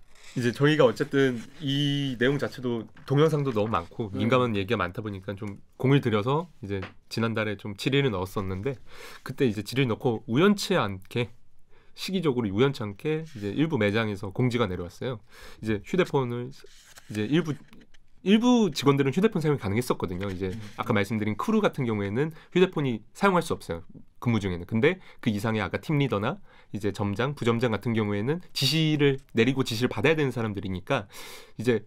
저희가 어쨌든 이 내용 자체도 동영상도 너무 많고 민감한 얘기가 많다 보니까 좀 공을 들여서 이제 지난달에 좀 질의를 넣었었는데 그때 이제 질의를 넣고 시기적으로 우연치 않게 이제 일부 매장에서 공지가 내려왔어요. 이제 휴대폰을 이제 일부 직원들은 휴대폰 사용이 가능했었거든요. 이제 아까 말씀드린 크루 같은 경우에는 휴대폰이 사용할 수 없어요. 근무 중에는. 근데 그 이상의 아까 팀 리더나 이제 점장, 부점장 같은 경우에는 지시를 내리고 지시를 받아야 되는 사람들이니까 이제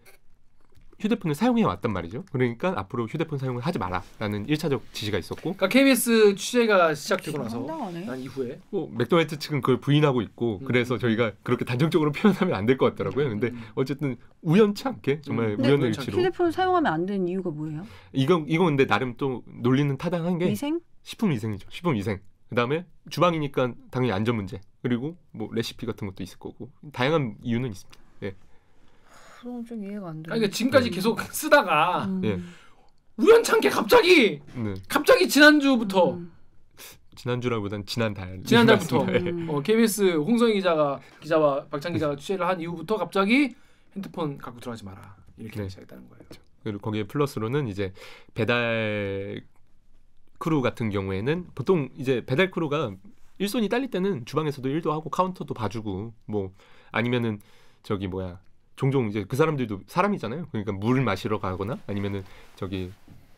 휴대폰을 사용해 왔단 말이죠. 그러니까 앞으로 휴대폰 사용을 하지 마라라는 1차적 지시가 있었고. 그러니까 KBS 취재가 시작되고 나서 황당하네. 난 이후에 맥도날드 측은 그걸 부인하고 있고 그래서 저희가 그렇게 단정적으로 표현하면 안 될 것 같더라고요. 근데 어쨌든 우연치 않게 정말 우연의 일치로 휴대폰 사용하면 안 되는 이유가 뭐예요? 이거 근데 나름 또 논리는 타당한 게 위생? 식품 위생이죠. 식품 위생. 그다음에 주방이니까 당연히 안전 문제. 그리고 뭐 레시피 같은 것도 있을 거고 다양한 이유는 있습니다. 예. 그럼 좀 이해가 안 돼. 그러니까 지금까지 계속 쓰다가 예. 우연찮게 갑자기 지난주부터 지난주라보단 지난달부터 KBS 홍성희 기자와 박찬 기자가 취재를 한 이후부터 갑자기 핸드폰 갖고 들어가지 마라 이렇게 시작했다는 거예요. 그리고 거기에 플러스로는 이제 배달 크루 같은 경우에는 보통 이제 배달 크루가 일손이 딸릴 때는 주방에서도 일도 하고 카운터도 봐주고 뭐 아니면은 종종 이제 그 사람들도 사람이잖아요. 그러니까 물을 마시러 가거나 아니면은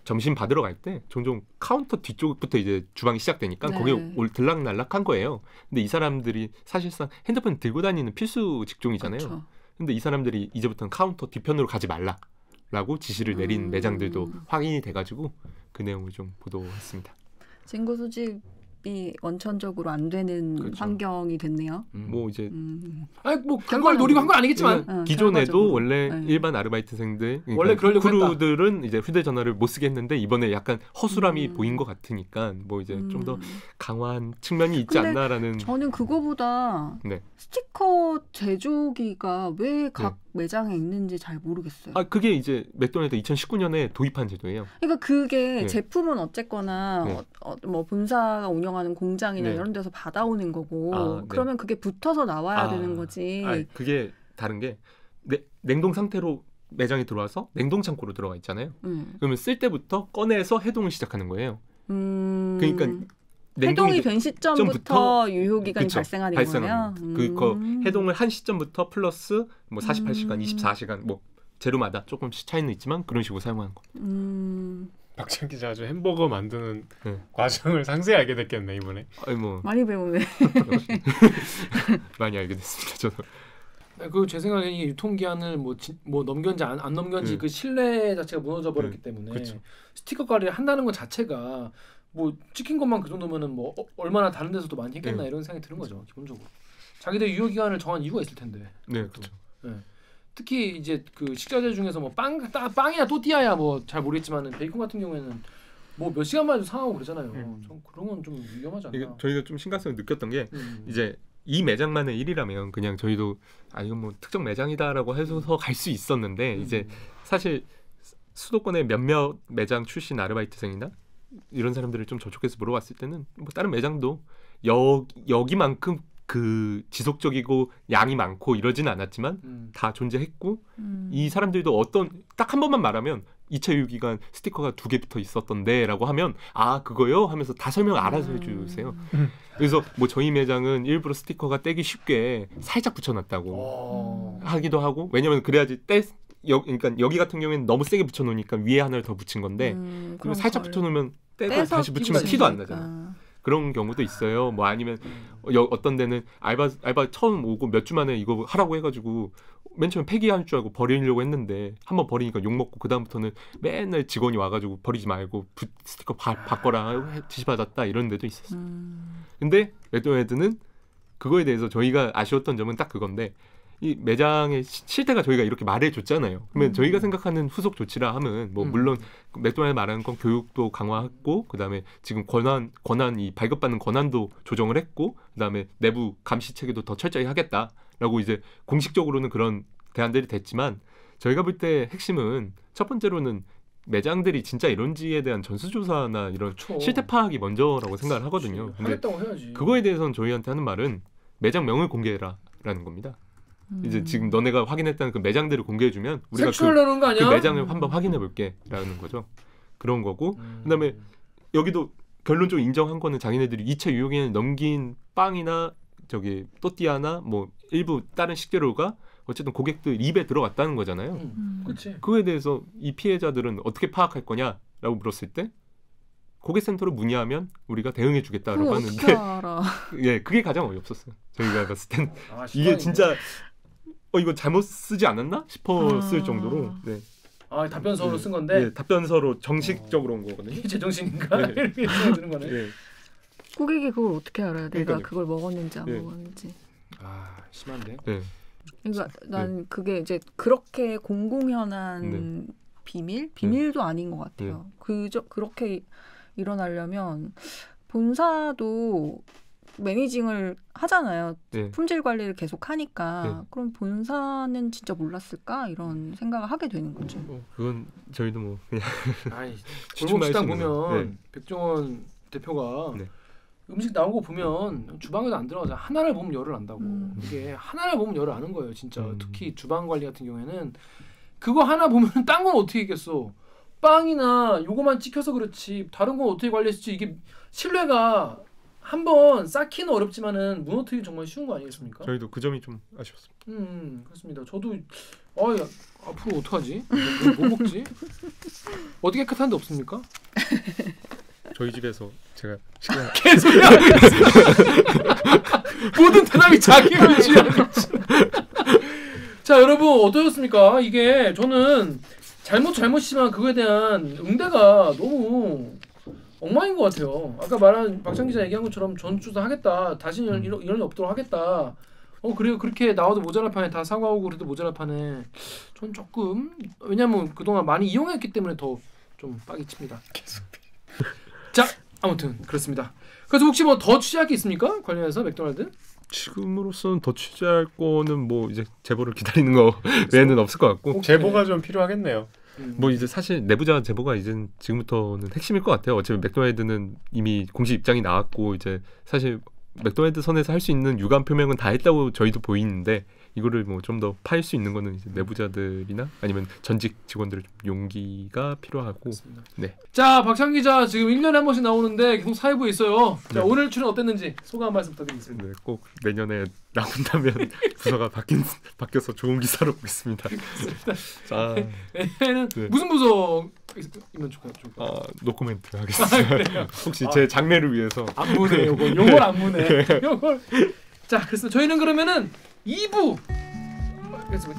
점심 받으러 갈 때 종종 카운터 뒤쪽부터 이제 주방이 시작되니까 거기에 들락날락한 거예요. 근데 이 사람들이 사실상 핸드폰 들고 다니는 필수 직종이잖아요. 그쵸. 근데 이 사람들이 이제부터는 카운터 뒤편으로 가지 말라라고 지시를 내린 매장들도 확인이 돼가지고 그 내용을 좀 보도했습니다. 증거 수집이 원천적으로 안 되는 환경이 됐네요. 뭐 이제 아니 뭐 그걸 노리고 한 건 아니겠지만 기존에도 원래 일반 아르바이트생들 원래 그러려고 크루들은 이제 휴대전화를 못 쓰게 했는데 이번에 약간 허술함이 보인 것 같으니까 뭐 이제 좀 더 강화한 측면이 있지 않나라는. 저는 그거보다 스티커 제조기가 왜 각 매장에 있는지 잘 모르겠어요. 그게 이제 맥도날드 2019년에 도입한 제도예요. 그러니까 그게 제품은 어쨌거나 뭐 본사가 운영하는 공장이나 이런 데서 받아오는 거고 그러면 그게 붙어서 나와야 되는 거지. 그게 다른 게 냉동 상태로 매장에 들어와서 냉동 창고로 들어가 있잖아요. 그러면 쓸 때부터 꺼내서 해동을 시작하는 거예요. 그러니까 해동이 된 시점부터 유효기간이 발생하는 거예요. 그 해동을 한 시점부터 플러스 뭐 48시간, 24시간 뭐 재료마다 조금씩 차이는 있지만 그런 식으로 사용하는 거. 박찬 기자 아주 햄버거 만드는 과정을 상세히 알게 됐겠네 이번에. 많이 배우네. 많이 알게 됐습니다. 저도. 그 제 생각에는 이게 유통기한을 뭐 넘겼는지 안 넘겼는지 그 신뢰 자체가 무너져 버렸기 때문에 스티커 관리를 한다는 것 자체가 뭐 찍힌 것만 그 정도면은 뭐 얼마나 다른 데서도 많이 했겠나 이런 생각이 드는 거죠. 기본적으로 자기들 유효 기간을 정한 이유가 있을 텐데. 네, 그렇죠. 특히 이제 그 식자재 중에서 뭐 빵이나 또띠아야 뭐 잘 모르겠지만은 베이컨 같은 경우에는 뭐 몇 시간만 해도 상하고 그러잖아요. 좀 그런 건 좀 위험하지 않나. 저희가 좀 심각성을 느꼈던 게 이제 이 매장만의 일이라면 그냥 저희도 이건 뭐 특정 매장이다라고 해서 갈 수 있었는데 이제 사실 수도권의 몇몇 매장 출신 아르바이트생이나 이런 사람들을 좀 접촉해서 물어봤을 때는 뭐 다른 매장도 여기만큼 그 지속적이고 양이 많고 이러지는 않았지만 다 존재했고 이 사람들도 딱 한 번만 말하면 2차 유효기간 스티커가 2개 붙어 있었던데라고 하면 그거요? 하면서 다 설명 알아서 해주세요. 그래서 뭐 저희 매장은 일부러 스티커가 떼기 쉽게 살짝 붙여놨다고 하기도 하고 왜냐면 그래야지 그러니까 여기 같은 경우에는 너무 세게 붙여놓으니까 위에 하나를 더 붙인 건데 그리고 살짝 붙여놓으면 떼고 다시 붙이면 티도 안 나잖아. 그런 경우도 있어요. 뭐 아니면 어떤 데는 알바 처음 오고 몇 주 만에 이거 하라고 해가지고 맨 처음에 폐기할 줄 알고 버리려고 했는데 한번 버리니까 욕먹고 그 다음부터는 맨날 직원이 와가지고 버리지 말고 스티커 바꿔라 지시받았다 이런 데도 있었어요. 근데 맥도날드는 그거에 대해서 저희가 아쉬웠던 점은 딱 그건데 이 매장의 실태가 저희가 이렇게 말해줬잖아요. 그러면 저희가 생각하는 후속 조치라 하면 뭐 물론 맥도날드 말하는 건 교육도 강화했고 그다음에 지금 권한 이 발급받는 권한도 조정을 했고 그다음에 내부 감시 체계도 더 철저히 하겠다라고 이제 공식적으로는 그런 대안들이 됐지만 저희가 볼 때 핵심은 첫 번째로는 매장들이 진짜 이런지에 대한 전수조사나 이런 실태 파악이 먼저라고 생각을 하거든요. 근데 그거에 대해서는 저희한테 하는 말은 매장명을 공개해라라는 겁니다. 이제 지금 너네가 확인했다는 그 매장들을 공개해주면 우리가 그 매장을 한번 확인해볼게라는 거죠. 그런 거고 그다음에 여기도 결론적으로 인정한 거는 자기네들이 2차 유효기간을 넘긴 빵이나 또띠아나 뭐 일부 다른 식재료가 어쨌든 고객들 입에 들어갔다는 거잖아요. 그거에 대해서 이 피해자들은 어떻게 파악할 거냐라고 물었을 때 고객센터로 문의하면 우리가 대응해주겠다라고 하는데 그게 가장 어이없었어요. 저희가 봤을 땐 이게 진짜 이거 잘못 쓰지 않았나 싶었을 정도로 아 답변서로 쓴 건데 예, 답변서로 정식적으로 온 거거든요. 이게 제정신인가? 네. 이렇게 생각이 드는 거네. 예. 고객이 그걸 어떻게 알아요? 내가 그러니까요. 그걸 먹었는지 안 예. 먹었는지. 아 심한데. 예. 그러니까 난 그게 이제 그렇게 공공연한 비밀도 아닌 것 같아요. 그렇게 일어나려면 본사도 매니징을 하잖아요. 네. 품질 관리를 계속 하니까 네. 그럼 본사는 진짜 몰랐을까 이런 생각을 하게 되는 거죠. 그건 저희도 뭐 그냥 아이 추측만 골목식당 할 수 있는 보면 거죠. 네. 백종원 대표가 네. 음식 나온 거 보면 주방에도 안 들어가서 하나를 보면 열을 안다고. 이게 하나를 보면 열을 아는 거예요, 진짜. 특히 주방 관리 같은 경우에는 그거 하나 보면 딴 건 어떻게 했겠어. 빵이나 요거만 찍혀서 그렇지 다른 건 어떻게 관리했을지 이게 신뢰가 한번 쌓기는 어렵지만은 무너뜨리기 정말 쉬운 거 아니겠습니까? 저희도 그 점이 좀 아쉬웠습니다. 그렇습니다. 저도 야, 앞으로 어떡하지? 뭐 먹지? 어디 깨끗한 데 없습니까? 저희 집에서 제가 식당 개소리야. 모든 대답이 자기를 취하는. 자 여러분 어떠셨습니까? 이게 저는 잘못이지만 그거에 대한 응대가 너무 엉망인 것 같아요. 아까 말한 박찬 기자 얘기한 것처럼 전주도 하겠다. 다시 이런 일 없도록 하겠다. 그래요. 그렇게 나와도 모자랄 판에 다 사과하고 그래도 모자랄 판에 전 조금 왜냐면 그동안 많이 이용했기 때문에 더 좀 빡이 칩니다. 자 아무튼 그렇습니다. 그래서 혹시 뭐 더 취재할 게 있습니까? 관련해서 맥도날드? 지금으로서는 더 취재할 거는 뭐 이제 제보를 기다리는 거 외에는 없을 것 같고 제보가 좀 필요하겠네요. 뭐 이제 사실 내부자 제보가 이제 지금부터는 핵심일 것 같아요. 어차피 맥도날드는 이미 공식 입장이 나왔고 이제 사실 맥도날드 선에서 할 수 있는 유감 표명은 다 했다고 저희도 보이는데 이거를 뭐 좀 더 파일 수 있는 거는 이제 내부자들이나 아니면 전직 직원들의 좀 용기가 필요하고. 그렇습니다. 네. 자 박찬 기자 지금 1년에 한 번씩 나오는데 계속 사회부에 있어요. 자 네. 오늘 출연 어땠는지 소감 한 말씀 부탁드리겠습니다. 네, 꼭 내년에 나온다면 부서가 바뀌어서 좋은 기사로 보겠습니다. 아, 얘는 네. 무슨 부서이면 좋을까요? 노코멘트 하겠습니다. 그래요? 혹시 제 장래를 위해서 안무네 요걸 안무네. 요걸. 자 그래서 저희는 그러면은 2부 그래서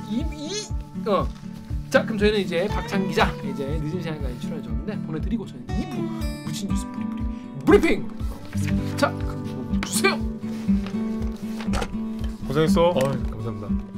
자 그럼 저희는 이제 박찬 기자 이제 늦은 시간까지 출연해줬는데 보내드리고 저희는 2부 무친 뉴스 브리핑 자 그럼 주세요. 고생했어. 감사합니다.